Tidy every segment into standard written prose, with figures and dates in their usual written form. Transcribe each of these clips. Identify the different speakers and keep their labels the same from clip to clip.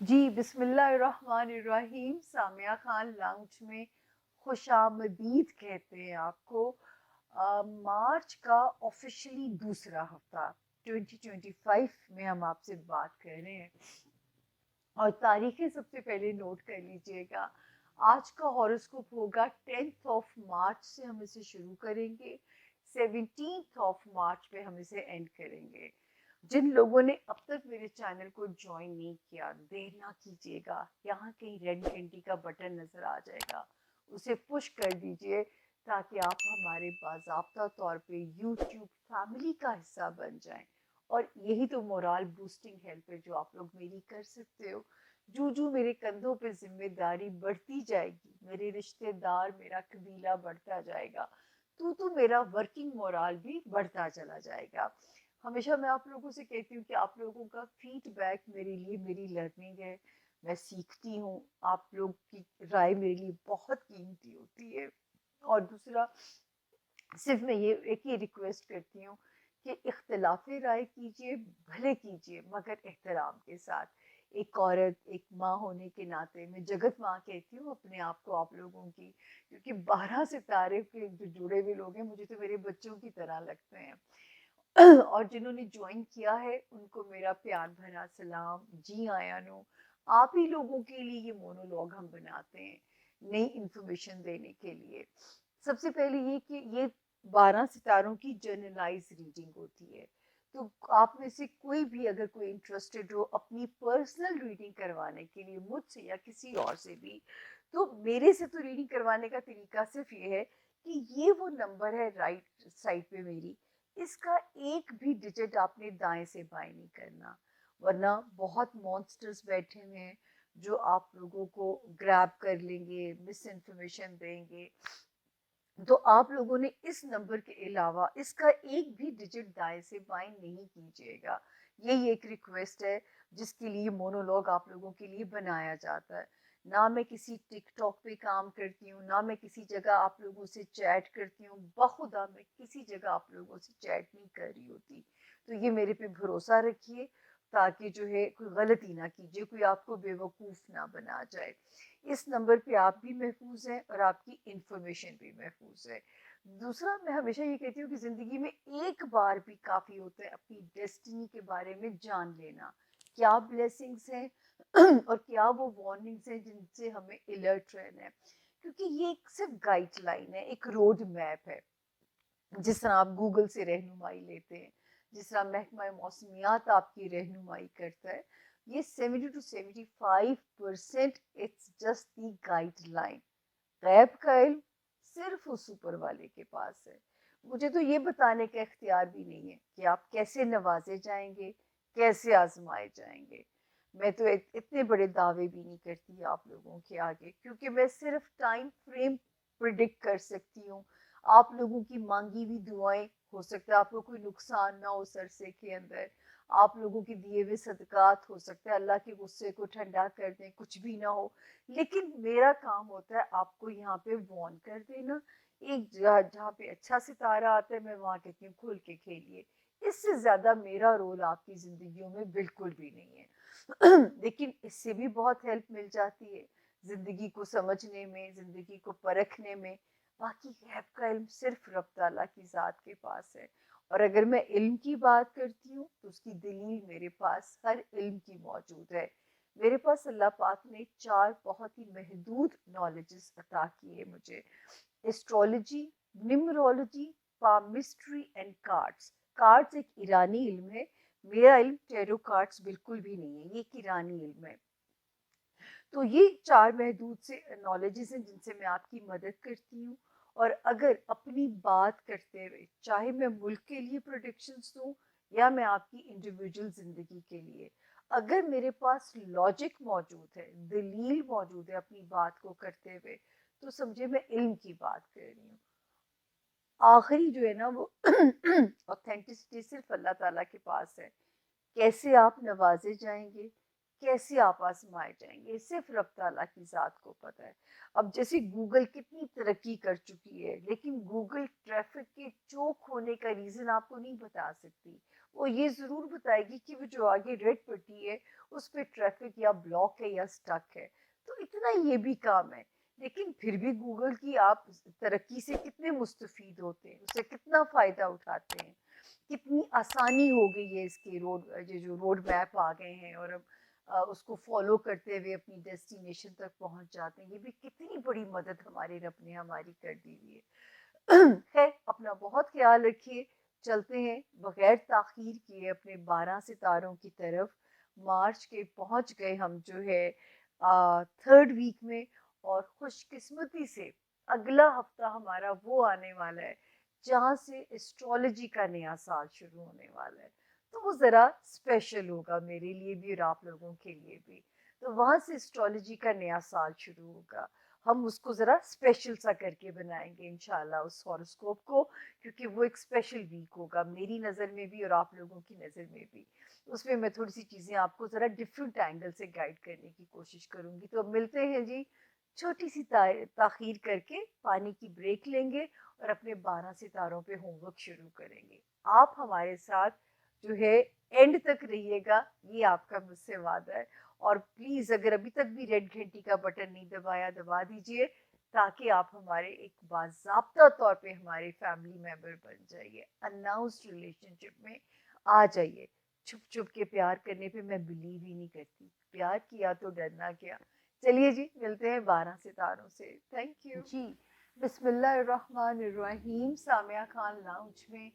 Speaker 1: جی بسم اللہ الرحمن الرحیم. سامیہ خان لاؤنج میں خوش آمدید کہتے ہیں آپ کو. مارچ کا آفیشلی دوسرا ہفتہ 2025 میں ہم آپ سے بات کر رہے ہیں اور تاریخیں سب سے پہلے نوٹ کر لیجئے گا. آج کا ہاروسکوپ ہوگا 10th آف مارچ سے ہم اسے شروع کریں گے, 17th آف مارچ پہ ہم اسے اینڈ کریں گے. جن لوگوں نے اب تک میرے چینل کو جوائن نہیں کیا, دیر نہ کیجیے گا, یہاں کہیں ریڈ گھنٹی کا بٹن نظر آ جائے گا, اسے پش کر دیجئے تاکہ آپ ہمارے باضابطہ طور پہ یوٹیوب فیملی کا حصہ بن جائیں. اور یہی تو مورال بوسٹنگ ہیلپ ہے جو آپ لوگ میری کر سکتے ہو. جو میرے کندھوں پہ ذمہ داری بڑھتی جائے گی, میرے رشتہ دار, میرا قبیلہ بڑھتا جائے گا, تو میرا ورکنگ مورال بھی بڑھتا چلا جائے گا. ہمیشہ میں آپ لوگوں سے کہتی ہوں کہ آپ لوگوں کا فیڈ بیک میرے لیے میری لرننگ ہے, میں سیکھتی ہوں. آپ لوگ کی رائے میرے لیے بہت قیمتی ہوتی ہے. اور دوسرا, صرف میں یہ ایک ہی ریکویسٹ کرتی ہوں کہ اختلاف رائے کیجئے, بھلے کیجئے, مگر احترام کے ساتھ. ایک عورت, ایک ماں ہونے کے ناطے میں جگت ماں کہتی ہوں اپنے آپ کو آپ لوگوں کی, کیونکہ 12 ستارے کے جو جڑے ہوئے لوگ ہیں مجھے تو میرے بچوں کی طرح لگتے ہیں. اور جنہوں نے جوائن کیا ہے ان کو میرا پیار بھرا سلام. جی آیا نو, آپ ہی لوگوں کے لیے یہ مونولوگ ہم بناتے ہیں, نئی انفارمیشن دینے کے لیے. سب سے پہلے یہ کہ یہ 12 ستاروں کی جرنلائز ریڈنگ ہوتی ہے, تو آپ میں سے کوئی بھی اگر کوئی انٹرسٹڈ ہو اپنی پرسنل ریڈنگ کروانے کے لیے مجھ سے یا کسی اور سے بھی, تو میرے سے تو ریڈنگ کروانے کا طریقہ صرف یہ ہے کہ یہ وہ نمبر ہے رائٹ سائڈ پہ میری, اس کا ایک بھی ڈیجٹ آپ نے دائیں سے بائیں نہیں کرنا, ورنہ بہت مونسٹرز بیٹھے ہوئے ہیں جو آپ لوگوں کو گریب کر لیں گے, مس انفارمیشن دیں گے. تو آپ لوگوں نے اس نمبر کے علاوہ اس کا ایک بھی ڈیجٹ دائیں سے بائیں نہیں کیجیے گا. یہی ایک ریکویسٹ ہے جس کے لیے مونولوگ آپ لوگوں کے لیے بنایا جاتا ہے. نہ میں کسی ٹک ٹاک پہ کام کرتی ہوں, نہ میں کسی جگہ آپ لوگوں سے چیٹ کرتی ہوں, بخدا میں کسی جگہ آپ لوگوں سے چیٹ نہیں کر رہی ہوتی. تو یہ میرے پہ بھروسہ رکھیے تاکہ جو ہے کوئی غلطی نہ کیجیے, کوئی آپ کو بے وقوف نہ بنا جائے. اس نمبر پہ آپ بھی محفوظ ہیں اور آپ کی انفارمیشن بھی محفوظ ہے. دوسرا, میں ہمیشہ یہ کہتی ہوں کہ زندگی میں ایک بار بھی کافی ہوتا ہے اپنی ڈیسٹنی کے بارے میں جان لینا. کیا بلیسنگز ہیں اور کیا وہ وارننگز ہیں جن سے ہمیں الرٹ رہنا ہے, کیونکہ یہ صرف گائیڈ لائن ہے, ایک روڈ میپ ہے. جس طرح آپ گوگل سے رہنمائی لیتے ہیں, جس طرح محکمہ موسمیات آپ کی رہنمائی کرتا ہے, یہ 70 to 75% it's just the guideline. غیب کا علم صرف اس اوپر والے کے پاس ہے. مجھے تو یہ بتانے کا اختیار بھی نہیں ہے کہ آپ کیسے نوازے جائیں گے, کیسے آزمائے جائیں گے. میں تو اتنے بڑے دعوے بھی نہیں کرتی آپ لوگوں کے آگے, کیونکہ میں صرف ٹائم فریم پریڈکٹ کر سکتی ہوں. آپ لوگوں کی مانگی ہوئی دعائیں, ہو سکتا ہے آپ کو کوئی نقصان نہ ہو سرسے کے اندر, آپ لوگوں کے دیے ہوئے صدقات ہو سکتا ہے اللہ کے غصے کو ٹھنڈا کر دیں, کچھ بھی نہ ہو, لیکن میرا کام ہوتا ہے آپ کو یہاں پہ وارن کر دینا. ایک جہاں پہ اچھا ستارہ آتا ہے میں وہاں کہتی ہوں کھل کے کھیلیے. اس سے زیادہ میرا رول آپ کی زندگیوں میں بالکل بھی نہیں ہے. لیکن اس سے بھی بہت ہیلپ مل جاتی ہے زندگی کو سمجھنے میں, زندگی کو پرکھنے میں. باقی غیب کا علم صرف رب تعالیٰ کی ذات کے پاس ہے. اور اگر میں علم کی بات کرتی ہوں تو اس کی دلیل میرے پاس ہر علم کی موجود ہے. میرے پاس اللہ پاک نے 4 بہت ہی محدود نالجز عطا کیے مجھے: astrology, نیمرولوجی, palmistry and cards. Cards ایک ایرانی علم ہے, میرا علم ٹیرو کارڈز بالکل بھی نہیں ہے, یہ ایک ایرانی علم ہے. تو یہ 4 محدود سے نالجز ہیں جن سے میں آپ کی مدد کرتی ہوں. اور اگر اپنی بات کرتے ہوئے, چاہے میں ملک کے لیے پروڈکشنز دوں یا میں آپ کی انڈیویجول زندگی کے لیے, اگر میرے پاس لاجک موجود ہے, دلیل موجود ہے اپنی بات کو کرتے ہوئے, تو سمجھے میں علم کی بات کر رہی ہوں. آخری جو ہے نا وہ اوتھینٹسٹی صرف اللہ تعالیٰ کے پاس ہے. کیسے آپ نوازے جائیں گے, کیسے آپ آزمائے جائیں گے صرف رب تعالیٰ کی ذات کو پتہ ہے. اب جیسے گوگل کتنی ترقی کر چکی ہے لیکن گوگل ٹریفک کے چوک ہونے کا ریزن آپ کو نہیں بتا سکتی. وہ یہ ضرور بتائے گی کہ وہ جو آگے ریڈ پٹی ہے اس پہ ٹریفک یا بلاک ہے یا سٹک ہے. تو اتنا یہ بھی کام ہے. لیکن پھر بھی گوگل کی آپ ترقی سے کتنے مستفید ہوتے ہیں, اسے کتنا فائدہ اٹھاتے ہیں, کتنی آسانی ہو گئی ہے اس کے جو روڈ میپ آ گئے ہیں اور اب اس کو فالو کرتے ہوئے اپنی ڈیسٹینیشن تک پہنچ جاتے ہیں. یہ بھی کتنی بڑی مدد ہمارے رب نے ہماری کر دی ہوئی ہے. خیر اپنا بہت خیال رکھیے. چلتے ہیں بغیر تاخیر کیے اپنے 12 ستاروں کی طرف. مارچ کے پہنچ گئے ہم جو ہے 3rd ویک میں, اور خوش قسمتی سے اگلا ہفتہ ہمارا وہ آنے والا ہے جہاں سے اسٹرالوجی کا نیا سال شروع ہونے والا ہے. تو وہ ذرا اسپیشل ہوگا میرے لیے بھی اور آپ لوگوں کے لیے بھی. تو وہاں سے اسٹرالوجی کا نیا سال شروع ہوگا. ہم اس کو ذرا اسپیشل سا کر کے بنائیں گے انشاءاللہ اس ہاروسکوپ کو, کیونکہ وہ ایک اسپیشل ویک ہوگا میری نظر میں بھی اور آپ لوگوں کی نظر میں بھی. اس میں میں تھوڑی سی چیزیں آپ کو ذرا ڈفرینٹ اینگل سے گائیڈ کرنے کی کوشش کروں گی. تو اب ملتے ہیں جی, چھوٹی سی تاخیر کر کے پانی کی بریک لیں گے اور اپنے 12 ستاروں پہ ہوم ورک شروع کریں گے. آپ ہمارے ساتھ جو ہے اینڈ تک رہیے گا, یہ آپ کا مجھ سے وعدہ ہے. اور پلیز اگر ابھی تک بھی ریڈ گھنٹی کا بٹن نہیں دبایا دبا دیجئے تاکہ آپ ہمارے ایک باضابطہ طور پہ ہمارے فیملی ممبر بن جائیے, اناؤنسڈ ریلیشن شپ میں آ جائیے. چھپ چھپ کے پیار کرنے پہ میں بلیو ہی نہیں کرتی, پیار کیا تو ڈرنا کیا. چلیے جی ملتے ہیں 12 ستاروں سے. تھینک یو جی. بسم اللہ الرحمن الرحیم. سامیہ خان لاؤنج میں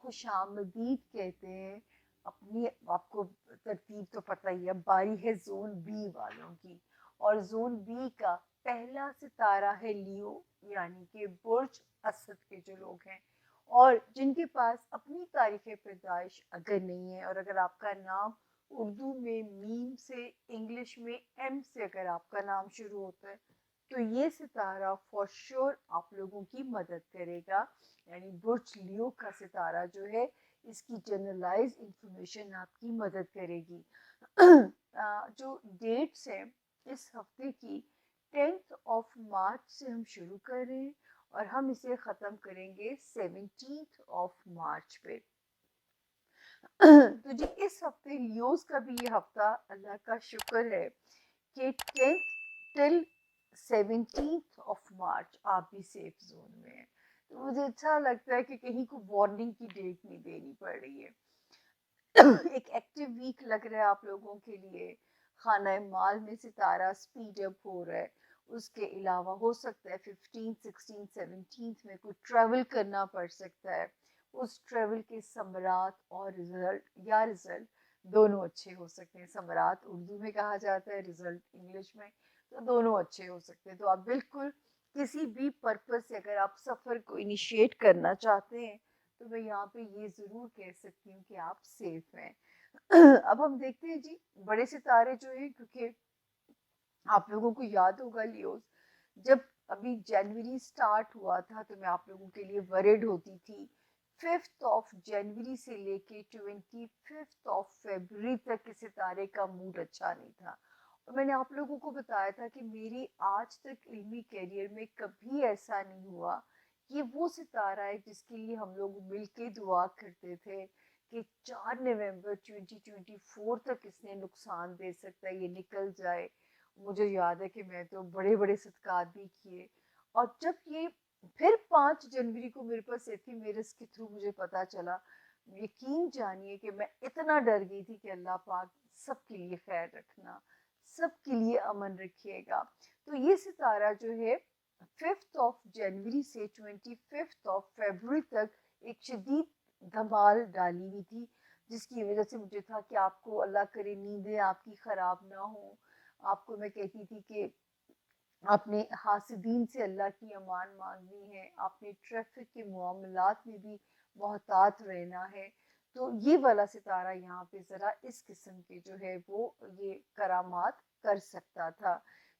Speaker 1: خوش آمدید کہتے ہیں. اپنی آپ کو ترتیب تو پتہ ہی ہے, باری ہے زون بی والوں کی, اور زون بی کا پہلا ستارہ ہے لیو, یعنی کہ برج اسد کے جو لوگ ہیں اور جن کے پاس اپنی تاریخ پیدائش اگر نہیں ہے, اور اگر آپ کا نام اردو میں میم سے, انگلش میں ایم سے اگر آپ کا نام شروع ہوتا ہے تو یہ ستارہ فور شور آپ لوگوں کی مدد کرے گا. یعنی برج لیو کا ستارہ جو ہے اس کی جنرلائز انفارمیشن آپ کی مدد کرے گی. جو ڈیٹس ہیں اس ہفتے کی 10th مارچ سے ہم شروع کر رہے ہیں اور ہم اسے ختم کریں گے 17th مارچ پہ. تو جی اس ہفتے لیوز کا بھی یہ ہفتہ اللہ کا شکر ہے کہ 10th till 17th مارچ آپ بھی سیف زون میں ہیں. تو مجھے اچھا لگتا ہے کہ کہیں کو وارننگ کی ڈیٹ نہیں دینی پڑ رہی ہے. ایک ایکٹیو ویک لگ رہا ہے آپ لوگوں کے لیے. خانہ مال میں ستارہ سپیڈ اپ ہو رہا ہے. اس کے علاوہ ہو سکتا ہے 15, 16, 17 میں کوئی ٹریول کرنا پڑ سکتا ہے. اس ٹریول کے ثمرات اور رزلٹ دونوں اچھے ہو سکتے ہیں. ثمرات اردو میں کہا جاتا ہے, رزلٹ انگلش میں, تو دونوں اچھے ہو سکتے ہیں. تو آپ بالکل کسی بھی پرپس سے اگر آپ سفر کو انیشیٹ کرنا چاہتے ہیں تو میں یہاں پہ یہ ضرور کہہ سکتی ہوں کہ آپ سیف ہیں. اب ہم دیکھتے ہیں جی بڑے ستارے جو ہیں, کیونکہ آپ لوگوں کو یاد ہوگا لیوز جب ابھی جنوری سٹارٹ ہوا تھا تو میں آپ لوگوں کے لیے ورڈ ہوتی تھی. 5th جنوری سے لے کے 25th فیبروری تک کے ستارے کا موڈ اچھا نہیں تھا. اور میں نے آپ لوگوں کو بتایا تھا کہ میری آج تک علمی کیریئر میں کبھی ایسا نہیں ہوا. یہ وہ ستارہ ہے جس کے لیے ہم لوگ مل کے دعا کرتے تھے کہ 4 نومبر 2024 تک اس نے نقصان دے سکتا ہے, یہ نکل جائے. مجھے یاد ہے کہ میں تو بڑے بڑے صدقات بھی کیے, اور جب یہ پھر 5 جنوری کو میرے پاس ایتھی میرس کے تھرو مجھے پتا چلا, یقین جانیے کہ میں اتنا ڈر گئی تھی کہ اللہ پاک سب کے لیے خیر رکھنا, سب کے لیے امن رکھیے گا. تو یہ ستارہ جو ہے 5th جنوری سے 25th فیبروری تک ایک شدید دھمال ڈالی ہوئی تھی, جس کی وجہ سے مجھے تھا کہ آپ کو اللہ کرے نیندیں آپ کی خراب نہ ہوں. آپ کو میں کہتی تھی کہ آپ نے حاسدین سے اللہ کی امان مانگنی ہے, آپ نے ٹریفک کے معاملات میں بھی محتاط رہنا ہے. تو یہ والا ستارہ یہاں پہ ذرا اس قسم کے جو ہے وہ یہ کرامات کر سکتا تھا.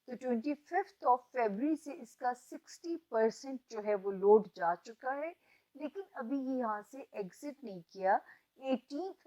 Speaker 1: تو 25th فیبروری سے اس کا 60% جو ہے وہ لوڈ جا چکا ہے, لیکن ابھی یہ یہاں سے ایگزٹ نہیں کیا. 18th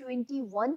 Speaker 1: 21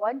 Speaker 1: 1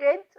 Speaker 1: 10th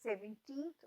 Speaker 1: 17th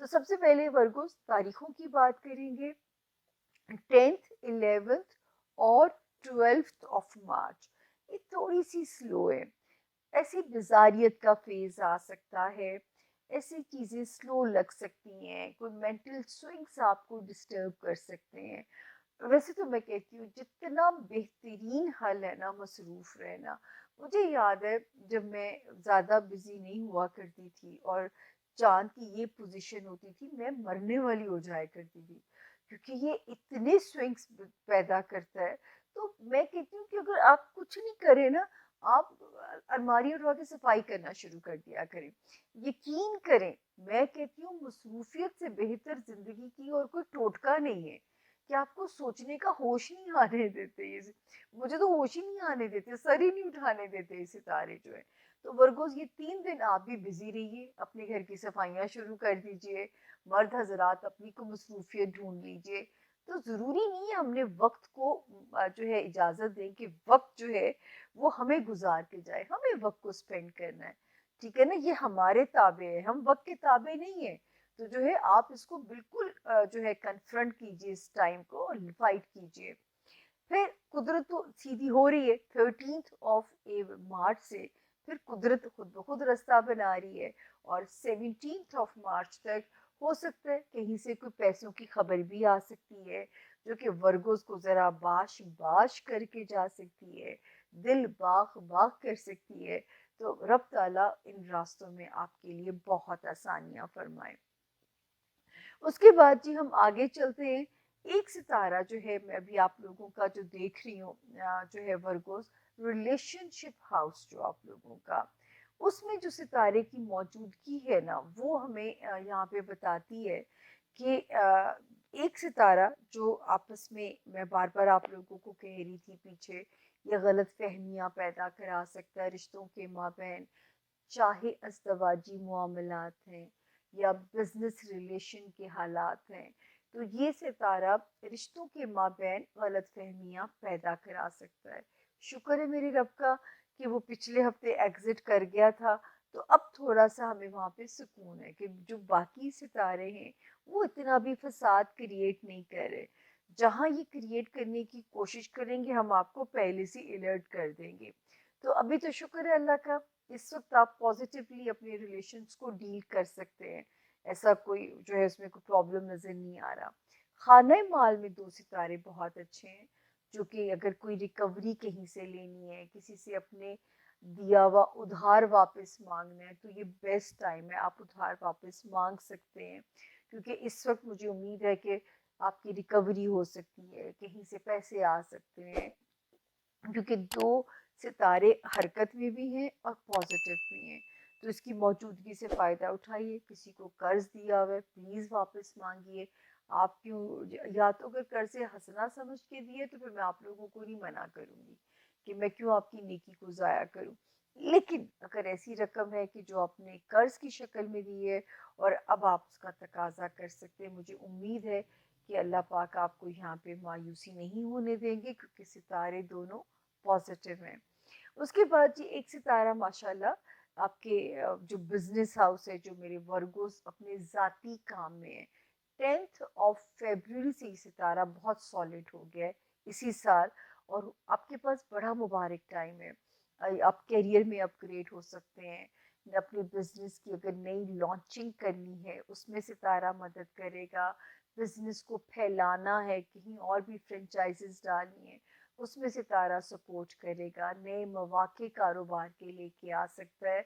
Speaker 1: تو سب سے پہلے ورگوز تاریخوں کی بات کریں گے. 10th 11th اور 12th آف مارچ یہ تھوڑی سی سلو ہے. ایسی بزاریت کا فیز آ سکتا ہے, ایسی چیزیں سلو لگ سکتی ہیں, کوئی مینٹل سوئنگس آپ کو ڈسٹرب کر سکتے ہیں. ویسے تو میں کہتی ہوں جتنا بہترین حل ہے نا مصروف رہنا. مجھے یاد ہے جب میں زیادہ بزی نہیں ہوا کرتی تھی اور چاند کی یہ پوزیشن ہوتی تھی, میں مرنے والی ہو جایا کرتی تھی, کیونکہ یہ اتنے سوئنگس پیدا کرتا ہے. تو میں کہتی ہوں کہ اگر آپ کچھ نہیں کریں نا, آپ الماری اٹھا کے صفائی کرنا شروع کر دیا کریں. یقین کریں, میں کہتی ہوں مصروفیت سے بہتر زندگی کی اور کوئی ٹوٹکا نہیں ہے کہ آپ کو سوچنے کا ہوش نہیں آنے دیتے. مجھے تو ہوش ہی نہیں آنے دیتے, سر ہی نہیں اٹھانے دیتے یہ ستارے جو ہے. تو ورگوز یہ 3 دن آپ بھی بزی رہیے, اپنے گھر کی صفائیاں شروع کر دیجئے, مرد حضرات اپنی کو مصروفیت ڈھونڈ لیجئے. تو ضروری نہیں ہے ہم نے وقت کو جو ہے اجازت دیں کہ وقت جو ہے وہ ہمیں گزار کے جائے, ہمیں وقت کو سپینڈ کرنا ہے. ٹھیک ہے نا, یہ ہمارے تابع ہے, ہم وقت کے تابع نہیں ہیں. تو جو ہے آپ اس کو بالکل جو ہے کنفرنٹ کیجئے, اس ٹائم کو فائٹ کیجئے. پھر قدرت تو سیدھی ہو رہی ہے 13th آف مارچ سے, پھر قدرت خود بخود رستہ بنا رہی ہے, اور 17th آف مارچ تک ہو سکتا ہے کہیں سے کوئی پیسوں کی خبر بھی آ سکتی ہے جو کہ ورگوز کو ذرا باش باش کر کے جا سکتی ہے, دل باغ باغ کر سکتی ہے. تو رب تعالیٰ ان راستوں میں آپ کے لیے بہت آسانیاں فرمائے. اس کے بعد جی ہم آگے چلتے ہیں. ایک ستارہ جو ہے میں ابھی آپ لوگوں کا جو دیکھ رہی ہوں جو ہے ورگوز ریلیشن شپ ہاؤس جو آپ لوگوں کا, اس میں جو ستارے کی موجودگی ہے نا وہ ہمیں یہاں پہ بتاتی ہے کہ ایک ستارہ جو آپس میں بار بار آپ لوگوں کو کہہ رہی تھی پیچھے, یہ غلط فہمیاں پیدا کرا سکتا ہے رشتوں کے مابین, چاہے ازدواجی معاملات ہیں یا بزنس ریلیشن کے حالات ہیں. تو یہ ستارہ رشتوں کے مابین غلط فہمیاں پیدا کرا سکتا ہے. شکر ہے میرے رب کا کہ وہ پچھلے ہفتے ایگزٹ کر گیا تھا, تو اب تھوڑا سا ہمیں وہاں پہ سکون ہے کہ جو باقی ستارے ہیں وہ اتنا بھی فساد کریٹ نہیں کر رہے. جہاں یہ کریٹ کرنے کی کوشش کریں گے ہم آپ کو پہلے سے الرٹ کر دیں گے. تو ابھی تو شکر ہے اللہ کا, اس وقت آپ پازیٹیولی اپنے ریلیشنز کو ڈیل کر سکتے ہیں, ایسا کوئی جو ہے اس میں کوئی پرابلم نظر نہیں آ رہا. خانہ مال میں 2 ستارے بہت اچھے ہیں, جو کہ اگر کوئی ریکوری کہیں سے لینی ہے, کسی سے اپنے دیا ہوا ادھار واپس مانگنا ہے, تو یہ بیسٹ ٹائم ہے, آپ ادھار واپس مانگ سکتے ہیں. کیونکہ اس وقت مجھے امید ہے کہ آپ کی ریکوری ہو سکتی ہے, کہیں سے پیسے آ سکتے ہیں, کیونکہ 2 ستارے حرکت میں بھی ہیں اور پازیٹیو بھی ہیں. تو اس کی موجودگی سے فائدہ اٹھائیے. کسی کو قرض دیا ہوا ہے پلیز واپس مانگیے. آپ کیوں, یا تو اگر قرض حسنہ سمجھ کے دیے تو پھر میں آپ لوگوں کو نہیں منع کروں گی کہ میں کیوں آپ کی نیکی کو ضائع کروں. لیکن اگر ایسی رقم ہے کہ جو آپ نے قرض کی شکل میں دی ہے اور اب آپ اس کا تقاضا کر سکتے ہیں, مجھے امید ہے کہ اللہ پاک آپ کو یہاں پہ مایوسی نہیں ہونے دیں گے, کیونکہ ستارے دونوں پازیٹیو ہیں. اس کے بعد جی ایک ستارہ ماشاءاللہ آپ کے جو بزنس ہاؤس ہے, جو میرے ورگوز اپنے ذاتی کام میں ہے, 10th آف فیبروری سے یہ ستارہ بہت سالڈ ہو گیا ہے اسی سال, اور آپ کے پاس بڑا مبارک ٹائم ہے. آپ کیریئر میں اپ گریڈ ہو سکتے ہیں, اپنے بزنس کی اگر نئی لانچنگ کرنی ہے اس میں ستارہ مدد کرے گا. بزنس کو پھیلانا ہے, کہیں اور بھی فرینچائزز ڈالنی ہے, اس میں ستارہ سپورٹ کرے گا. نئے مواقع کاروبار کے لے کے آ سکتا ہے.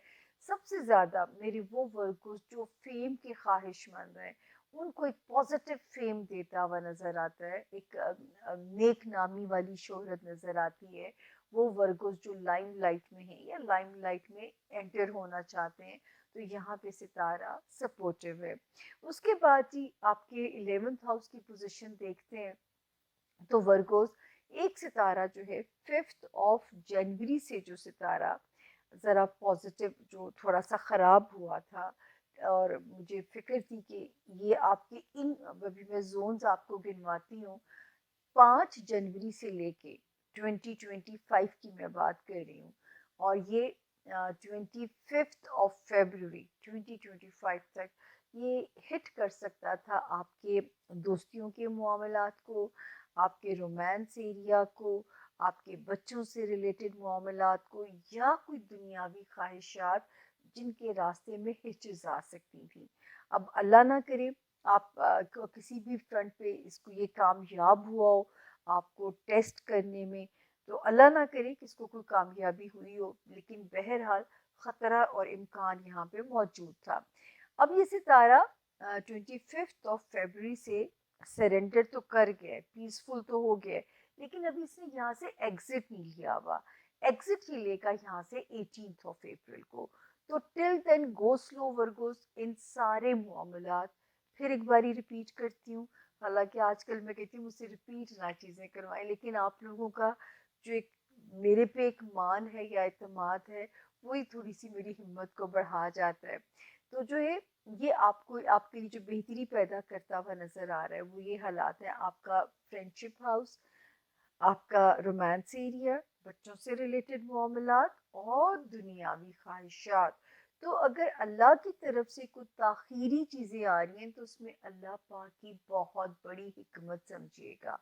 Speaker 1: سب سے زیادہ میرے وہ ورکرز جو فیم کے خواہش مند ہیں, ان کو ایک پازیٹیو فیم دیتا ہوا نظر آتا ہے, ایک نیک نامی والی شہرت نظر آتی ہے. وہ ورکرز جو لائم لائٹ میں ہیں یا لائم لائٹ میں انٹر ہونا چاہتے ہیں, تو یہاں پہ ستارہ سپورٹیو ہے. اس کے بعد ہی آپ کے 11th ہاؤس کی پوزیشن دیکھتے ہیں تو ورگوز ایک ستارہ جو ہے 5th آف جنوری سے جو ستارہ ذرا پازیٹیو جو تھوڑا سا خراب ہوا تھا, اور مجھے فکر تھی کہ یہ آپ کے ان ابھی میں زونز آپ کو گنواتی ہوں, 5 جنوری سے لے کے 2025 کی میں بات کر رہی ہوں, اور یہ 25th آف فیبروری 2025 تک یہ ہٹ کر سکتا تھا آپ کے دوستیوں کے معاملات کو، آپ کے رومانس ایریا کو، آپ کے بچوں سے ریلیٹڈ معاملات کو، یا کوئی دنیاوی خواہشات جن کے راستے میں ہچز آ سکتی تھیں۔ اب اللہ نہ کرے آپ کسی بھی فرنٹ پہ اس کو یہ کامیاب ہوا ہو آپ کو ٹیسٹ کرنے میں، تو اللہ نہ کرے کہ اس کو کوئی کامیابی ہوئی ہو، لیکن بہرحال خطرہ اور امکان یہاں پہ موجود تھا۔ اب یہ ستارہ 25 فیبرری سے سرنڈر تو کر گئے، پیسفل تو ہو گئے، لیکن ابھی اس نے یہاں سے ایگزٹ نہیں لیا ہوا۔ ایگزٹ ہی لے گا یہاں سے 18 کو۔ تو ٹل دین گو سلو ورگوز، ان سارے معاملات پھر ایک باری ریپیٹ کرتی ہوں، حالانکہ آج کل میں کہتی ہوں مجھ سے ریپیٹ نہ چیزیں کروائیں، لیکن آپ لوگوں کا جو ایک میرے پہ ایک مان ہے یا اعتماد ہے، وہی تھوڑی سی میری ہمت کو بڑھا جاتا ہے۔ تو جو ہے یہ آپ کو آپ کے لیے جو بہتری پیدا کرتا ہوا نظر آ رہا ہے وہ یہ حالات ہیں، آپ کا فرینڈ شپ ہاؤس، آپ کا رومانس ایریا، بچوں سے ریلیٹڈ معاملات اور دنیاوی خواہشات۔ تو اگر اللہ کی طرف سے کوئی تاخیری چیزیں آ رہی ہیں تو اس میں اللہ پاک کی بہت بڑی حکمت سمجھیے گا۔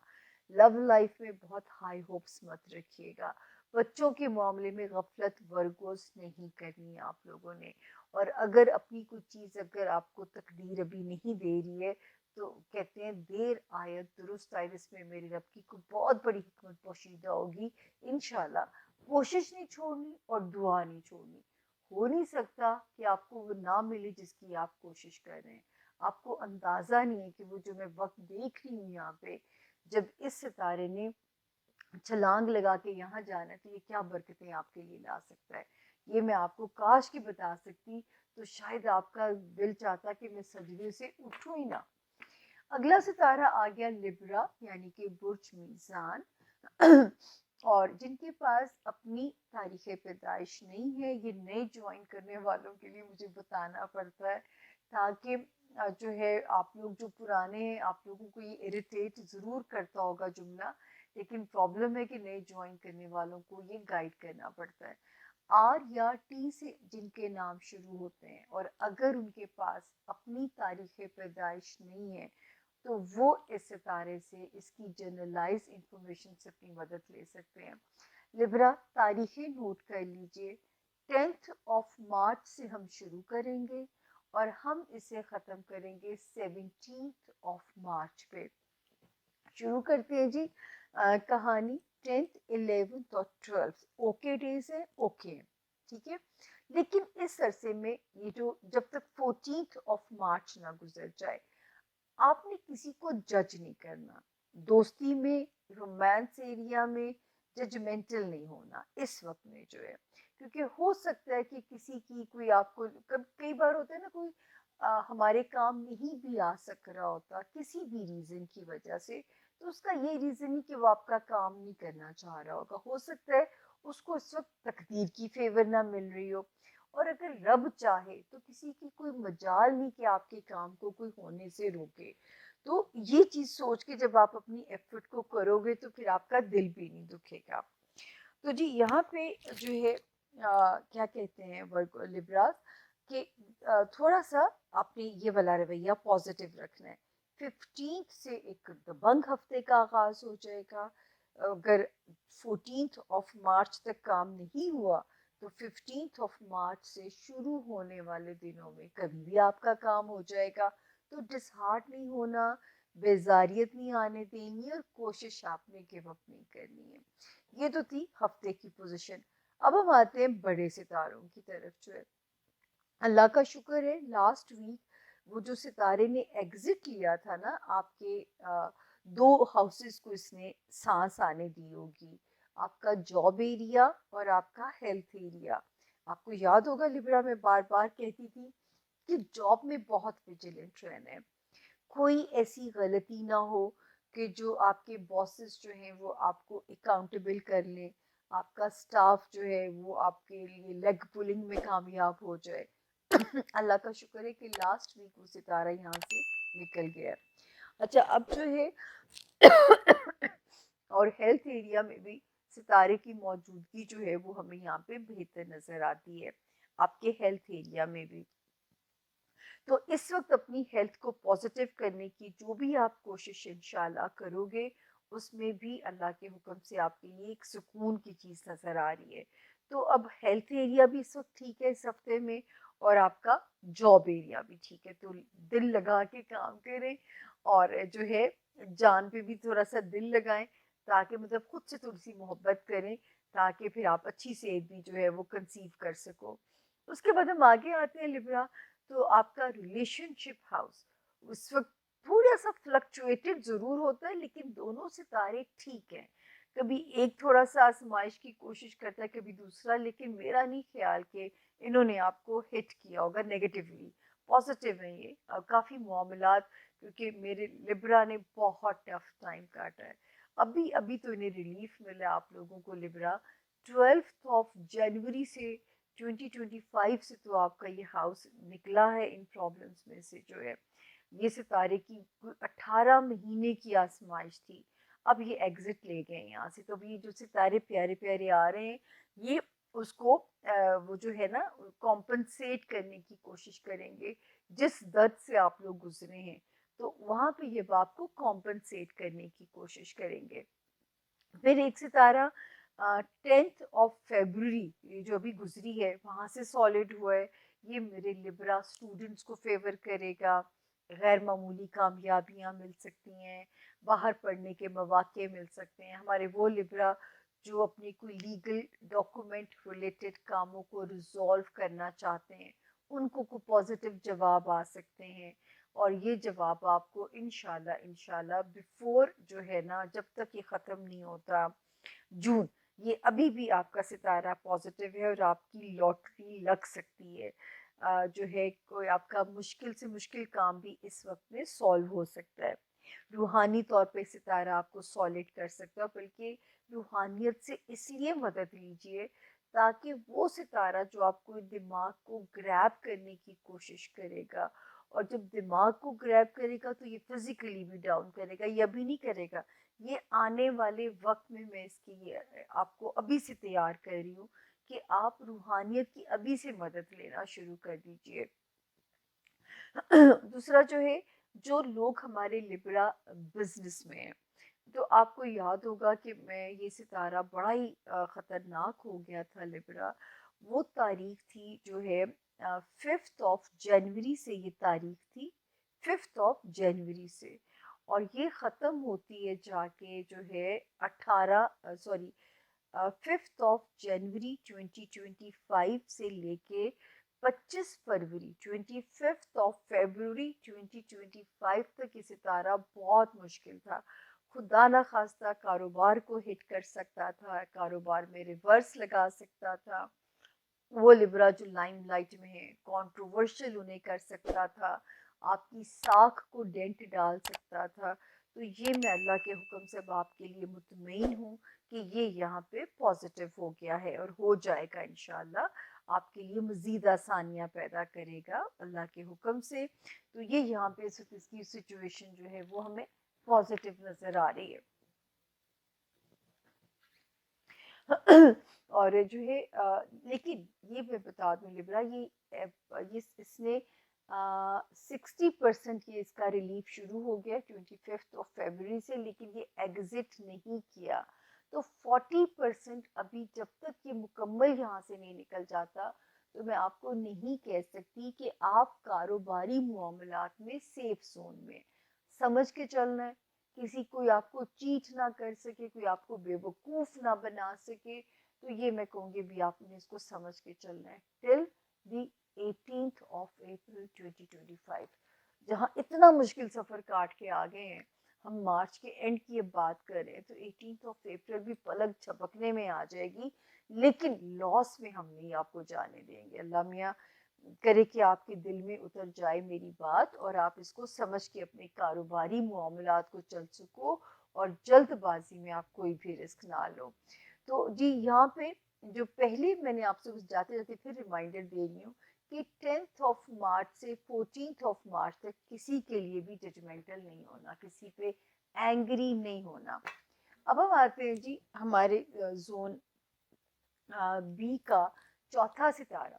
Speaker 1: لو لائف میں بہت ہائی ہوپس مت رکھیے گا، بچوں کے معاملے میں غفلت ورگوز نہیں کرنی آپ لوگوں نے، اور اگر اپنی کوئی چیز اگر آپ کو تقدیر ابھی نہیں دے رہی ہے تو کہتے ہیں دیر آیت درست آیت، اس میں میرے رب کی کوئی بہت بڑی حکمت پوشیدہ ہوگی انشاءاللہ۔ کوشش نہیں چھوڑنی اور دعا نہیں چھوڑنی۔ ہو نہیں سکتا کہ آپ کو وہ نہ ملے جس کی آپ کوشش کر رہے ہیں۔ آپ کو اندازہ نہیں ہے کہ وہ جو میں وقت دیکھ رہی ہوں یہاں پہ، جب اس ستارے نے چھلانگ لگا کے یہاں جانا ہے تو یہ کیا برکتیں آپ کے لیے لا سکتا ہے۔ یہ میں آپ کو کاش کی بتا سکتی تو شاید آپ کا دل چاہتا کہ میں سجدے سے اٹھوں ہی نہ۔ اگلا ستارہ آ گیا لبرا، یعنی کہ برج میزان، اور جن کے پاس اپنی تاریخ پیدائش نہیں ہے، یہ نئے جوائن کرنے والوں کے لیے مجھے بتانا پڑتا ہے تاکہ جو ہے آپ لوگ جو پرانے ہیں آپ لوگوں کو یہ اریٹیٹ ضرور کرتا ہوگا جملہ، لیکن پرابلم ہے کہ نئے جوائن کرنے والوں کو یہ گائیڈ کرنا پڑتا ہے۔ آر یا ٹی سے جن کے نام شروع ہوتے ہیں اور اگر ان کے پاس اپنی تاریخ پیدائش نہیں ہے تو وہ اس ستارے سے اس کی جنرلائز انفارمیشن سے اپنی مدد لے سکتے ہیں۔ لبرا تاریخیں نوٹ کر لیجئے، 10 مارچ سے ہم شروع کریں گے اور ہم اسے ختم کریں گے 17 مارچ پہ۔ شروع کرتے ہیں جی کہانی 10th 11th اور 12th اوکے ڈیز ہیں، اوکے ٹھیک ہے، لیکن اس عرصے میں یہ جو جب تک 14 مارچ نہ گزر جائے آپ نے کسی کو جج نہیں کرنا، دوستی میں رومانس ایریا میں ججمنٹل نہیں ہونا اس وقت میں جو ہے، کیونکہ ہو سکتا ہے کہ کسی کی کوئی آپ کو کئی بار ہوتا ہے نا کوئی ہمارے کام نہیں بھی آ سک رہا ہوتا کسی بھی ریزن کی وجہ سے، تو اس کا یہ ریزن ہی کہ وہ آپ کا کام نہیں کرنا چاہ رہا ہوگا، ہو سکتا ہے اس کو اس وقت تقدیر کی فیور نہ مل رہی ہو، اور اگر رب چاہے تو کسی کی کوئی مجال نہیں کہ آپ کے کام کو کوئی ہونے سے روکے۔ تو یہ چیز سوچ کے جب آپ اپنی ایفرٹ کو کرو گے تو پھر آپ کا دل بھی نہیں دکھے گا۔ تو جی یہاں پہ جو ہے کیا کہتے ہیں لبراس کہ تھوڑا سا آپ نے یہ والا رویہ پازیٹیو رکھنا ہے۔ 15 سے ایک دبنگ ہفتے کا آغاز ہو جائے گا، اگر 14 مارچ تک کام نہیں ہوا تو 15 مارچ سے شروع ہونے والے دنوں میں کبھی بھی آپ کا کام ہو جائے گا۔ تو ڈس ہارٹ نہیں ہونا، بیزاریت نہیں آنے دینی، اور کوشش آپ نے گیو اپ نہیں کرنی ہے۔ یہ تو تھی ہفتے کی پوزیشن۔ اب ہم آتے ہیں بڑے ستاروں کی طرف جو ہے، اللہ کا شکر ہے لاسٹ ویک وہ جو ستارے نے ایگزٹ لیا تھا نا آپ کے 2 ہاؤسز کو اس نے سانس آنے دی ہوگی، آپ کا جاب ایریا اور آپ کا ہیلتھ ایریا۔ آپ کو یاد ہوگا لبرا میں بار بار کہتی تھی کہ جاب میں بہت ویجیلنٹ رہنا ہے، کوئی ایسی غلطی نہ ہو کہ جو آپ کے باسز جو ہیں وہ آپ کو اکاؤنٹیبل کر لیں، آپ کا سٹاف جو ہے وہ آپ کے لیے لیگ پولنگ میں کامیاب ہو جائے۔ اللہ کا شکر ہے کہ لاسٹ ویک وہ ستارہ یہاں سے نکل گیا۔ اچھا اب جو ہے اور ہیلتھ ایریا میں بھی ستارے کی موجودگی جو ہے وہ ہمیں یہاں پہ بہتر نظر آتی ہے، آپ کے ہیلتھ ایریا میں بھی۔ تو اس وقت اپنی ہیلتھ کو پازیٹیو کرنے کی جو بھی آپ کوشش انشاءاللہ کرو گے اس میں بھی اللہ کے حکم سے آپ کے لیے ایک سکون کی چیز نظر آ رہی ہے. تو اب ہیلتھ ایریا بھی اس وقت ٹھیک ہے اس ہفتے میں, اور آپ کا جاب ایریا بھی ٹھیک ہے. تو دل لگا کے کام کریں اور جو ہے جان پہ بھی تھوڑا سا دل لگائیں, تاکہ مطلب خود سے تھوڑی سی محبت کریں, تاکہ پھر آپ اچھی صحت بھی جو ہے وہ کنسیو کر سکو. اس کے بعد ہم آگے آتے ہیں لبرا. تو آپ کا ریلیشن شپ ہاؤس اس وقت تھوڑا سا فلکچویٹڈ ضرور ہوتا ہے, لیکن دونوں ستارے ٹھیک ہیں. کبھی ایک تھوڑا سا آزمائش کی کوشش کرتا ہے, کبھی دوسرا, لیکن میرا نہیں خیال کہ انہوں نے آپ کو ہٹ کیا ہوگا نیگیٹیولی. پازیٹیو ہیں یہ کافی معاملات, کیونکہ میرے لبرا نے بہت ٹف ٹائم کاٹا ہے. ابھی تو انہیں ریلیف ملا آپ لوگوں کو لبرا. 12 جنوری سے 2025 سے تو آپ کا یہ ہاؤس نکلا ہے ان پرابلمس میں سے. جو ہے یہ ستارے کی 18 مہینے کی آزمائش تھی, اب یہ ایگزٹ لے گئے یہاں سے. تو یہ جو ستارے پیارے پیارے آ رہے ہیں یہ اس کو وہ جو ہے نا کمپنسیٹ کرنے کی کوشش کریں گے جس درد سے آپ لوگ گزرے ہیں. تو وہاں پہ یہ آپ کو کمپنسیٹ کرنے کی کوشش کریں گے. پھر ایک ستارہ 10 فیبروری یہ جو ابھی گزری ہے وہاں سے سالڈ ہوا ہے. یہ میرے لبرا اسٹوڈنٹس کو فیور کرے گا. غیر معمولی کامیابیاں مل سکتی ہیں, باہر پڑھنے کے مواقع مل سکتے ہیں. ہمارے وہ لبرا جو اپنی کوئی لیگل ڈاکومنٹ ریلیٹڈ کاموں کو ریزالو کرنا چاہتے ہیں ان کو کوئی پازیٹیو جواب آ سکتے ہیں. اور یہ جواب آپ کو انشاءاللہ بیفور جو ہے نا, جب تک یہ ختم نہیں ہوتا جون, یہ ابھی بھی آپ کا ستارہ پازیٹیو ہے اور آپ کی لاٹری لگ سکتی ہے. جو ہے کوئی آپ کا مشکل سے مشکل کام بھی اس وقت میں سالو ہو سکتا ہے. روحانی طور پہ ستارہ آپ کو سالڈ کر سکتا ہے, بلکہ روحانیت سے اس لیے مدد لیجیے تاکہ وہ ستارہ جو آپ کو دماغ کو گریب کرنے کی کوشش کرے گا, اور جب دماغ کو گریب کرے گا تو یہ فزیکلی بھی ڈاؤن کرے گا. یہ ابھی نہیں کرے گا, یہ آنے والے وقت میں اس کی آپ کو ابھی سے تیار کر رہی ہوں کہ آپ روحانیت کی ابھی سے مدد لینا شروع کر دیجئے. دوسرا جو ہے, جو لوگ ہمارے لبرا بزنس میں ہیں, تو آپ کو یاد ہوگا کہ میں یہ ستارہ بڑا ہی خطرناک ہو گیا تھا لبرا. وہ تاریخ تھی جو ہے 5 جنوری سے, یہ تاریخ تھی 5 جنوری سے, اور یہ ختم ہوتی ہے جا کے جو ہے 5 جنوری 2025 سے لے کے 25 فروری 25 فیبروری 2025 تک یہ ستارہ بہت مشکل تھا. خدا نہ خواستہ کاروبار کو ہٹ کر سکتا تھا, کاروبار میں ریورس لگا سکتا تھا. وہ لبرا جو لائم لائٹ میں ہے کنٹروورشل انہیں کر سکتا تھا, آپ کی ساکھ کو ڈینٹ ڈال سکتا تھا. تو یہ میں اللہ کے حکم سے آپ کے لیے مطمئن ہوں کہ یہ یہاں پہ پازیٹیو ہو گیا ہے اور ہو جائے گا انشاءاللہ. آپ کے لیے مزید آسانیاں پیدا کرے گا اللہ کے حکم سے. تو یہ یہاں پہ اس کی سچویشن جو ہے وہ ہمیں پازیٹیو نظر آ رہی ہے. اور جو ہے لیکن یہ میں بتا دوں لبرا, یہ اس نے 60% یہ اس کا ریلیف شروع ہو گیا 25 فیبروری سے, لیکن یہ ایگزٹ نہیں کیا. تو 40% ابھی جب تک یہ مکمل یہاں سے نہیں نکل جاتا تو میں آپ کو نہیں کہہ سکتی کہ آپ کاروباری معاملات میں سیف زون میں. سمجھ کے چلنا ہے, کسی کوئی آپ کو چیٹ نہ کر سکے, کوئی آپ کو بے وقوف نہ بنا سکے. تو یہ میں کہوں گی بھی آپ نے اس کو سمجھ کے چلنا ہے ٹل دی 18 اپریل 2025. جہاں اتنا مشکل سفر کاٹ کے آ گئے ہیں, ہم مارچ کے اینڈ کی اب بات کر رہے ہیں, تو 18 اپریل بھی پلک جھپکنے میں آ جائے گی, لیکن لاس میں ہم نہیں آپ کو جانے دیں گے. اللہ میاں کرے کہ آپ کے دل میں اتر جائے میری بات اور آپ اس کو سمجھ کے اپنے کاروباری معاملات کو چل سکو, اور جلد بازی میں آپ کوئی بھی رسک نہ لو. تو جی یہاں پہ جو پہلے میں نے آپ سے جاتے جاتے پھر ریمائنڈر دے رہی ہوں کہ 10 مارچ سے 14 مارچ تک کسی کے لیے بھی ججمنٹل نہیں ہونا, کسی پہ اینگری نہیں ہونا. اب ہم آتے ہیں جی ہمارے زون بی کا چوتھا ستارہ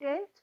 Speaker 1: 10th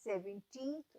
Speaker 1: 17th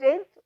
Speaker 1: 10th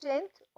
Speaker 1: 10th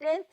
Speaker 1: 10th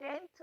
Speaker 1: 10th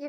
Speaker 1: کہ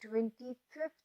Speaker 1: 25